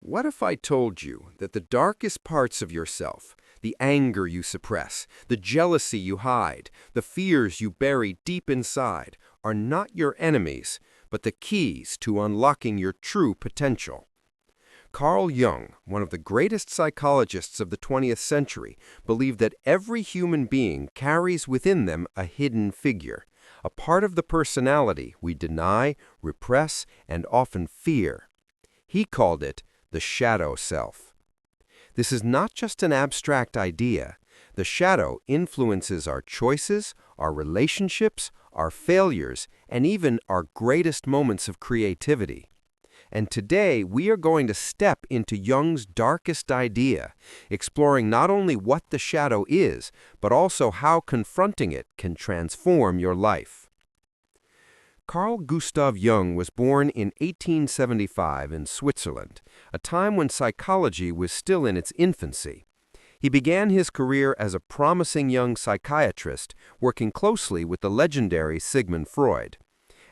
What if I told you that the darkest parts of yourself, the anger you suppress, the jealousy you hide, the fears you bury deep inside, are not your enemies, but the keys to unlocking your true potential? Carl Jung, one of the greatest psychologists of the 20th century, believed that every human being carries within them a hidden figure, a part of the personality we deny, repress, and often fear. He called it the shadow self. This is not just an abstract idea. The shadow influences our choices, our relationships, our failures, and even our greatest moments of creativity. And today, we are going to step into Jung's darkest idea, exploring not only what the shadow is, but also how confronting it can transform your life. Carl Gustav Jung was born in 1875 in Switzerland, a time when psychology was still in its infancy. He began his career as a promising young psychiatrist, working closely with the legendary Sigmund Freud.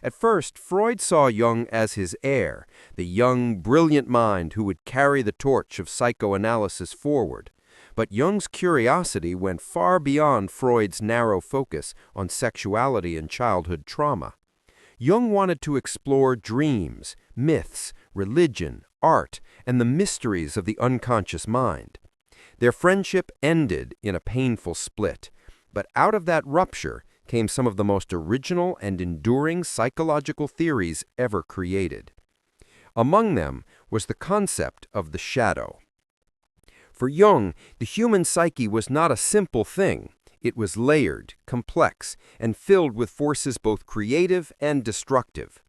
At first, Freud saw Jung as his heir, the young, brilliant mind who would carry the torch of psychoanalysis forward. But Jung's curiosity went far beyond Freud's narrow focus on sexuality and childhood trauma. Jung wanted to explore dreams, myths, religion, art, and the mysteries of the unconscious mind. Their friendship ended in a painful split, but out of that rupture came some of the most original and enduring psychological theories ever created. Among them was the concept of the shadow. For Jung, the human psyche was not a simple thing. It was layered, complex, and filled with forces both creative and destructive.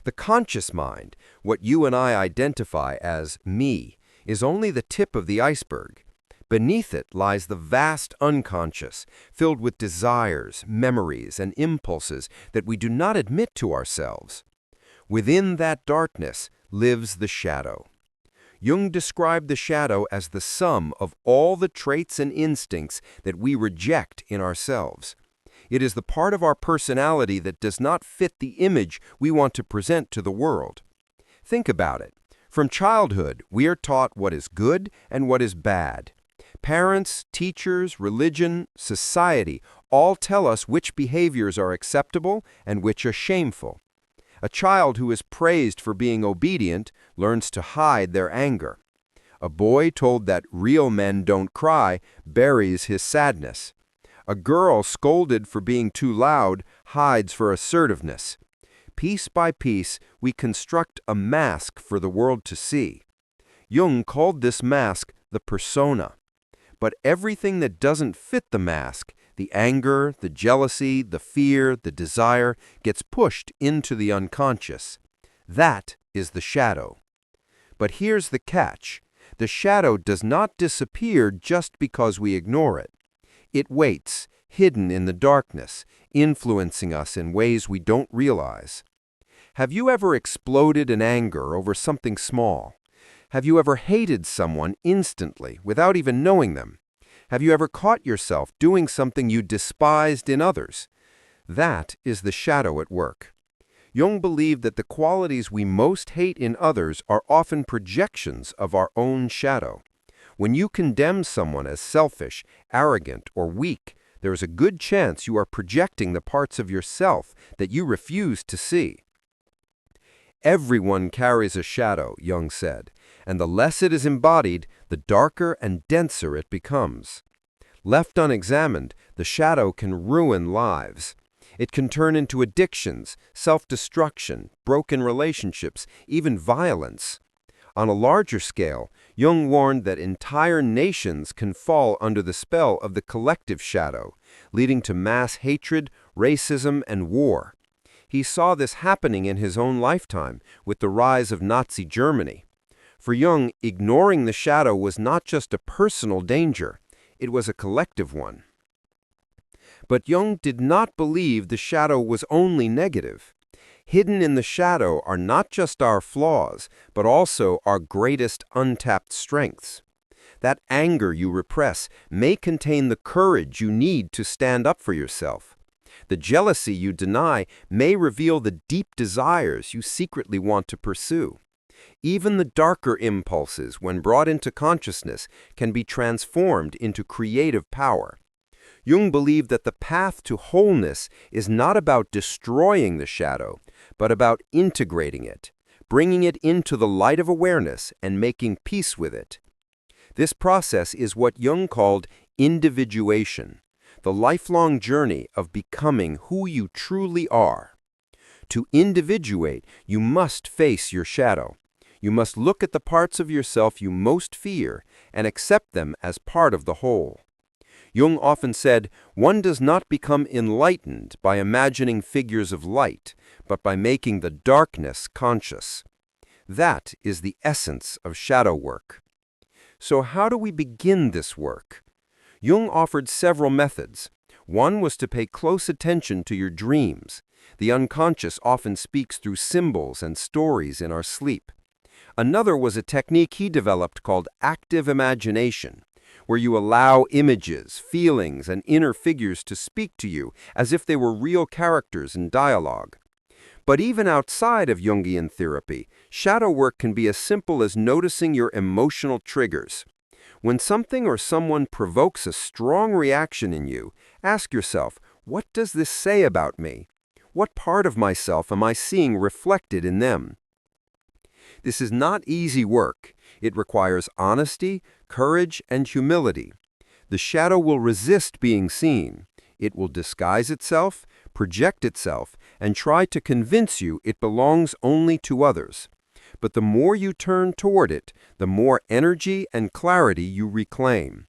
The conscious mind, what you and I identify as me, is only the tip of the iceberg. Beneath it lies the vast unconscious, filled with desires, memories, and impulses that we do not admit to ourselves. Within that darkness lives the shadow. Jung described the shadow as the sum of all the traits and instincts that we reject in ourselves. It is the part of our personality that does not fit the image we want to present to the world. Think about it. From childhood, we are taught what is good and what is bad. Parents, teachers, religion, society all tell us which behaviors are acceptable and which are shameful. A child who is praised for being obedient learns to hide their anger. A boy told that real men don't cry buries his sadness. A girl scolded for being too loud hides for assertiveness. Piece by piece, we construct a mask for the world to see. Jung called this mask the persona. But everything that doesn't fit the mask, the anger, the jealousy, the fear, the desire, gets pushed into the unconscious. That is the shadow. But here's the catch. The shadow does not disappear just because we ignore it. It waits, hidden in the darkness, influencing us in ways we don't realize. Have you ever exploded in anger over something small? Have you ever hated someone instantly without even knowing them? Have you ever caught yourself doing something you despised in others? That is the shadow at work. Jung believed that the qualities we most hate in others are often projections of our own shadow. When you condemn someone as selfish, arrogant, or weak, there is a good chance you are projecting the parts of yourself that you refuse to see. Everyone carries a shadow, Jung said, and the less it is embodied, the darker and denser it becomes. Left unexamined, the shadow can ruin lives. It can turn into addictions, self-destruction, broken relationships, even violence. On a larger scale, Jung warned that entire nations can fall under the spell of the collective shadow, leading to mass hatred, racism, and war. He saw this happening in his own lifetime with the rise of Nazi Germany. For Jung, ignoring the shadow was not just a personal danger, it was a collective one. But Jung did not believe the shadow was only negative. Hidden in the shadow are not just our flaws, but also our greatest untapped strengths. That anger you repress may contain the courage you need to stand up for yourself. The jealousy you deny may reveal the deep desires you secretly want to pursue. Even the darker impulses, when brought into consciousness, can be transformed into creative power. Jung believed that the path to wholeness is not about destroying the shadow, but about integrating it, bringing it into the light of awareness and making peace with it. This process is what Jung called individuation, the lifelong journey of becoming who you truly are. To individuate, you must face your shadow. You must look at the parts of yourself you most fear and accept them as part of the whole. Jung often said, one does not become enlightened by imagining figures of light, but by making the darkness conscious. That is the essence of shadow work. So how do we begin this work? Jung offered several methods. One was to pay close attention to your dreams. The unconscious often speaks through symbols and stories in our sleep. Another was a technique he developed called active imagination, where you allow images, feelings, and inner figures to speak to you as if they were real characters in dialogue. But even outside of Jungian therapy, shadow work can be as simple as noticing your emotional triggers. When something or someone provokes a strong reaction in you, ask yourself, what does this say about me? What part of myself am I seeing reflected in them? This is not easy work. It requires honesty, courage, and humility. The shadow will resist being seen. It will disguise itself, project itself, and try to convince you it belongs only to others. But the more you turn toward it, the more energy and clarity you reclaim.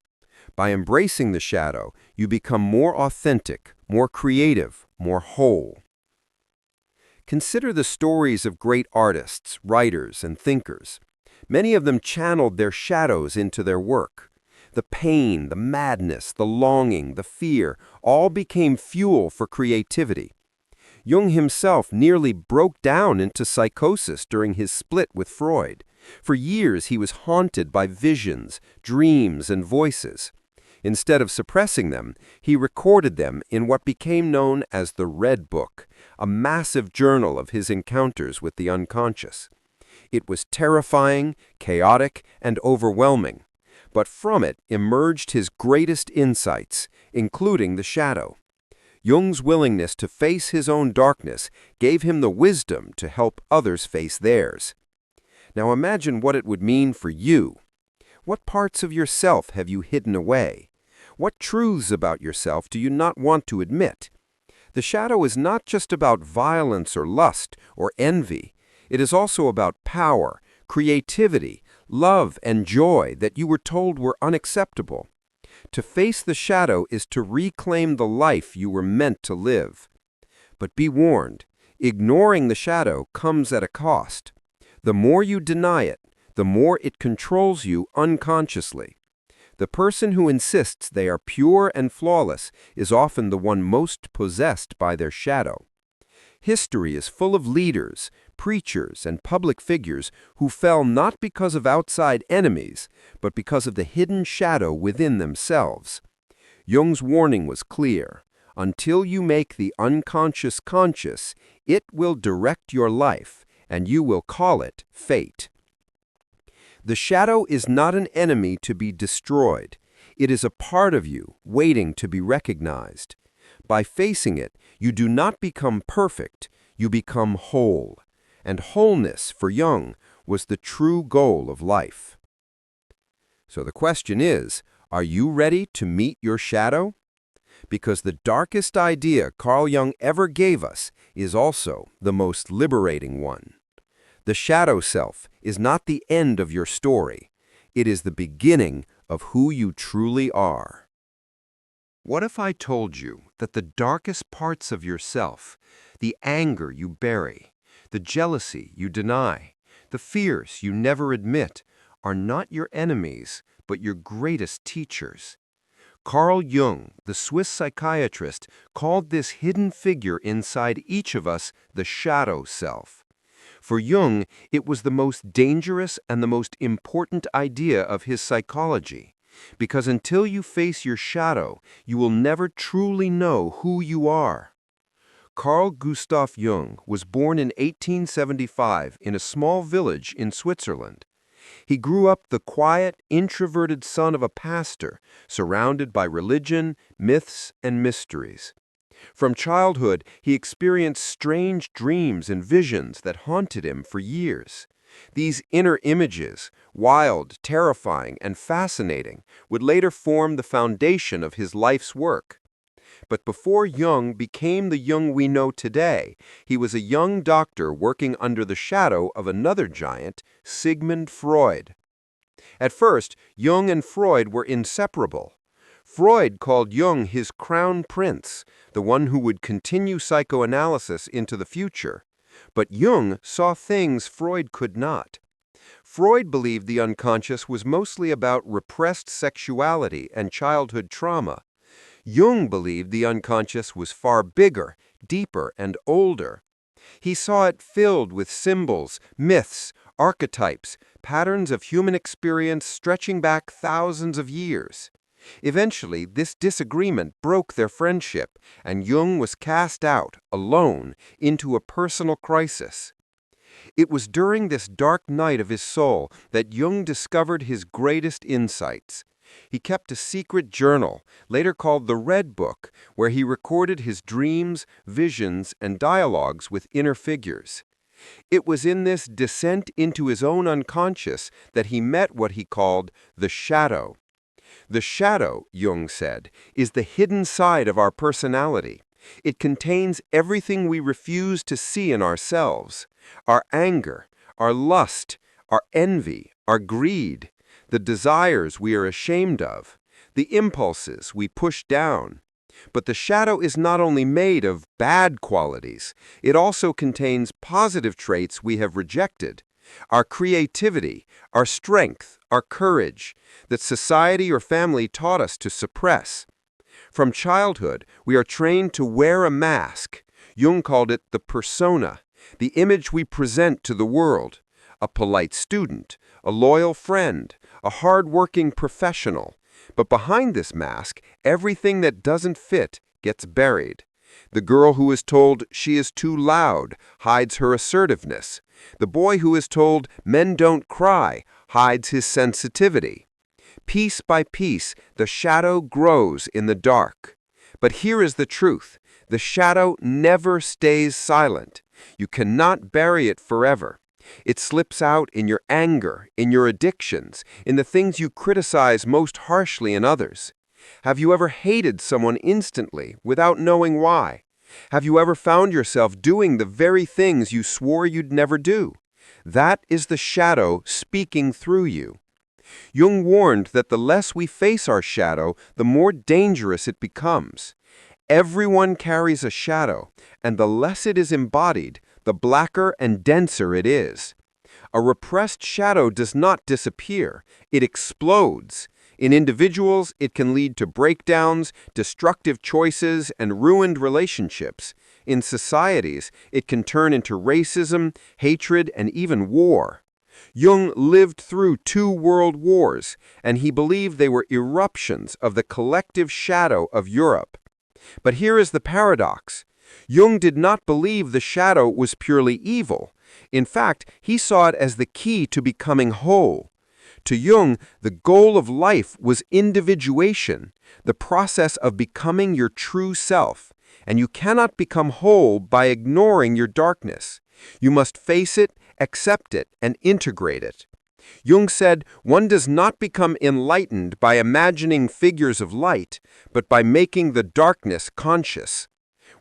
By embracing the shadow, you become more authentic, more creative, more whole. Consider the stories of great artists, writers, and thinkers. Many of them channeled their shadows into their work. The pain, the madness, the longing, the fear, all became fuel for creativity. Jung himself nearly broke down into psychosis during his split with Freud. For years he was haunted by visions, dreams, and voices. Instead of suppressing them, he recorded them in what became known as the Red Book, a massive journal of his encounters with the unconscious. It was terrifying, chaotic, and overwhelming, but from it emerged his greatest insights, including the shadow. Jung's willingness to face his own darkness gave him the wisdom to help others face theirs. Now imagine what it would mean for you. What parts of yourself have you hidden away? What truths about yourself do you not want to admit? The shadow is not just about violence or lust or envy. It is also about power, creativity, love, and joy that you were told were unacceptable. To face the shadow is to reclaim the life you were meant to live. But be warned, ignoring the shadow comes at a cost. The more you deny it, the more it controls you unconsciously. The person who insists they are pure and flawless is often the one most possessed by their shadow. History is full of leaders, preachers, and public figures who fell not because of outside enemies, but because of the hidden shadow within themselves. Jung's warning was clear. Until you make the unconscious conscious, it will direct your life, and you will call it fate. The shadow is not an enemy to be destroyed. It is a part of you, waiting to be recognized. By facing it, you do not become perfect, you become whole. And wholeness, for Jung, was the true goal of life. So the question is, are you ready to meet your shadow? Because the darkest idea Carl Jung ever gave us is also the most liberating one. The shadow self is not the end of your story. It is the beginning of who you truly are. What if I told you that the darkest parts of yourself, the anger you bury, the jealousy you deny, the fears you never admit, are not your enemies, but your greatest teachers? Carl Jung, the Swiss psychiatrist, called this hidden figure inside each of us the shadow self. For Jung, it was the most dangerous and the most important idea of his psychology, because until you face your shadow, you will never truly know who you are. Carl Gustav Jung was born in 1875 in a small village in Switzerland. He grew up the quiet, introverted son of a pastor, surrounded by religion, myths, and mysteries. From childhood, he experienced strange dreams and visions that haunted him for years. These inner images, wild, terrifying, and fascinating, would later form the foundation of his life's work. But before Jung became the Jung we know today, he was a young doctor working under the shadow of another giant, Sigmund Freud. At first, Jung and Freud were inseparable. Freud called Jung his crown prince, the one who would continue psychoanalysis into the future. But Jung saw things Freud could not. Freud believed the unconscious was mostly about repressed sexuality and childhood trauma. Jung believed the unconscious was far bigger, deeper, and older. He saw it filled with symbols, myths, archetypes, patterns of human experience stretching back thousands of years. Eventually, this disagreement broke their friendship, and Jung was cast out, alone, into a personal crisis. It was during this dark night of his soul that Jung discovered his greatest insights. He kept a secret journal, later called the Red Book, where he recorded his dreams, visions, and dialogues with inner figures. It was in this descent into his own unconscious that he met what he called the shadow. The shadow, Jung said, is the hidden side of our personality. It contains everything we refuse to see in ourselves: our anger, our lust, our envy, our greed, the desires we are ashamed of, the impulses we push down. But the shadow is not only made of bad qualities, it also contains positive traits we have rejected: our creativity, our strength, our courage, that society or family taught us to suppress. From childhood, we are trained to wear a mask. Jung called it the persona, the image we present to the world: a polite student, a loyal friend, a hard-working professional. But behind this mask, everything that doesn't fit gets buried. The girl who is told she is too loud hides her assertiveness. The boy who is told men don't cry hides his sensitivity. Piece by piece, the shadow grows in the dark. But here is the truth: the shadow never stays silent. You cannot bury it forever. It slips out in your anger, in your addictions, in the things you criticize most harshly in others. Have you ever hated someone instantly without knowing why? Have you ever found yourself doing the very things you swore you'd never do? That is the shadow speaking through you. Jung warned that the less we face our shadow, the more dangerous it becomes. Everyone carries a shadow, and the less it is embodied, the blacker and denser it is. A repressed shadow does not disappear, it explodes. In individuals, it can lead to breakdowns, destructive choices, and ruined relationships. In societies, it can turn into racism, hatred, and even war. Jung lived through 2 world wars, and he believed they were eruptions of the collective shadow of Europe. But here is the paradox. Jung did not believe the shadow was purely evil. In fact, he saw it as the key to becoming whole. To Jung, the goal of life was individuation, the process of becoming your true self. And you cannot become whole by ignoring your darkness. You must face it, accept it, and integrate it. Jung said, one does not become enlightened by imagining figures of light, but by making the darkness conscious.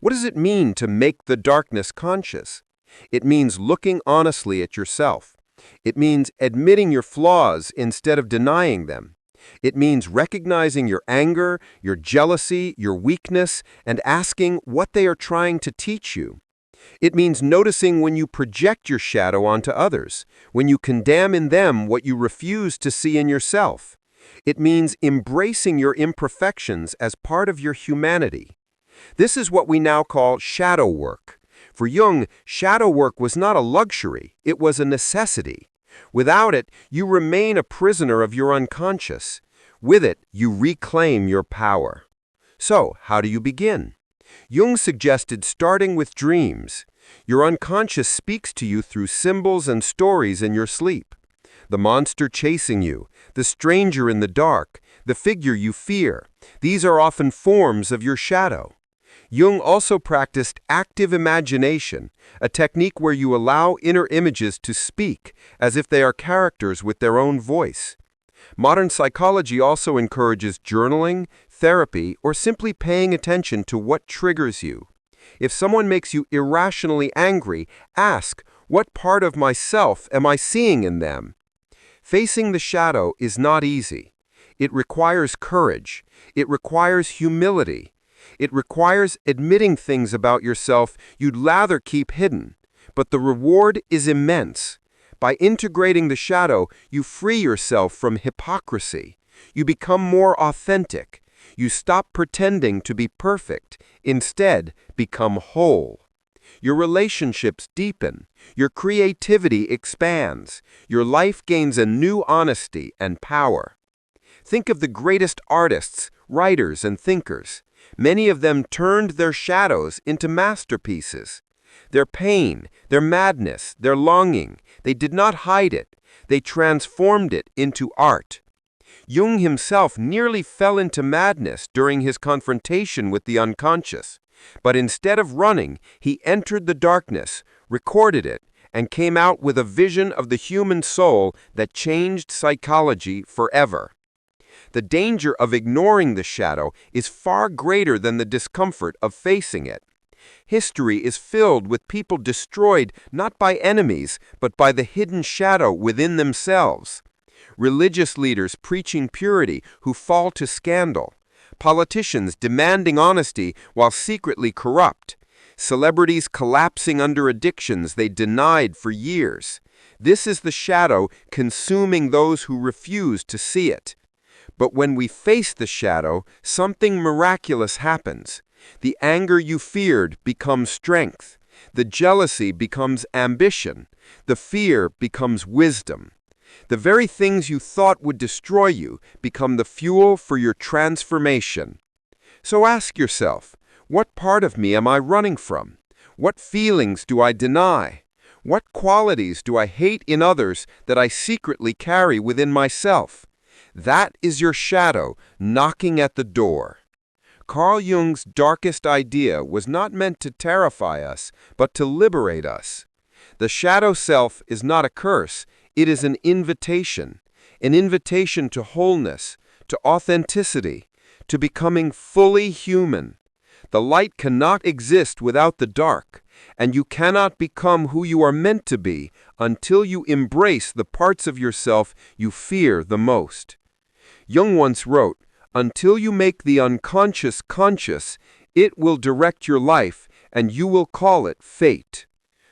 What does it mean to make the darkness conscious? It means looking honestly at yourself. It means admitting your flaws instead of denying them. It means recognizing your anger, your jealousy, your weakness, and asking what they are trying to teach you. It means noticing when you project your shadow onto others, when you condemn in them what you refuse to see in yourself. It means embracing your imperfections as part of your humanity. This is what we now call shadow work. For Jung, shadow work was not a luxury, it was a necessity. Without it, you remain a prisoner of your unconscious. With it, you reclaim your power. So, how do you begin? Jung suggested starting with dreams. Your unconscious speaks to you through symbols and stories in your sleep. The monster chasing you, the stranger in the dark, the figure you fear, these are often forms of your shadow. Jung also practiced active imagination, a technique where you allow inner images to speak as if they are characters with their own voice. Modern psychology also encourages journaling, therapy, or simply paying attention to what triggers you. If someone makes you irrationally angry, ask, what part of myself am I seeing in them? Facing the shadow is not easy. It requires courage. It requires humility. It requires admitting things about yourself you'd rather keep hidden. But the reward is immense. By integrating the shadow, you free yourself from hypocrisy. You become more authentic. You stop pretending to be perfect. Instead, become whole. Your relationships deepen. Your creativity expands. Your life gains a new honesty and power. Think of the greatest artists, writers, and thinkers. Many of them turned their shadows into masterpieces. Their pain, their madness, their longing, they did not hide it. They transformed it into art. Jung himself nearly fell into madness during his confrontation with the unconscious. But instead of running, he entered the darkness, recorded it, and came out with a vision of the human soul that changed psychology forever. The danger of ignoring the shadow is far greater than the discomfort of facing it. History is filled with people destroyed not by enemies, but by the hidden shadow within themselves. Religious leaders preaching purity who fall to scandal. Politicians demanding honesty while secretly corrupt. Celebrities collapsing under addictions they denied for years. This is the shadow consuming those who refuse to see it. But when we face the shadow, something miraculous happens. The anger you feared becomes strength. The jealousy becomes ambition. The fear becomes wisdom. The very things you thought would destroy you become the fuel for your transformation. So ask yourself, what part of me am I running from? What feelings do I deny? What qualities do I hate in others that I secretly carry within myself? That is your shadow knocking at the door. Carl Jung's darkest idea was not meant to terrify us, but to liberate us. The shadow self is not a curse, it is an invitation to wholeness, to authenticity, to becoming fully human. The light cannot exist without the dark, and you cannot become who you are meant to be until you embrace the parts of yourself you fear the most. Jung once wrote, "Until you make the unconscious conscious, it will direct your life, and you will call it fate.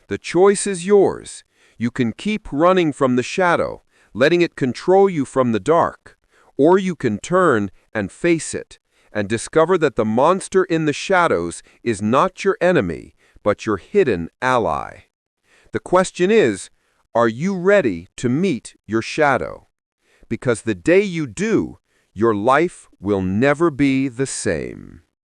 The choice is yours. You can keep running from the shadow, letting it control you from the dark, or you can turn and face it, and discover that the monster in the shadows is not your enemy, but your hidden ally." The question is, are you ready to meet your shadow? Because the day you do, your life will never be the same.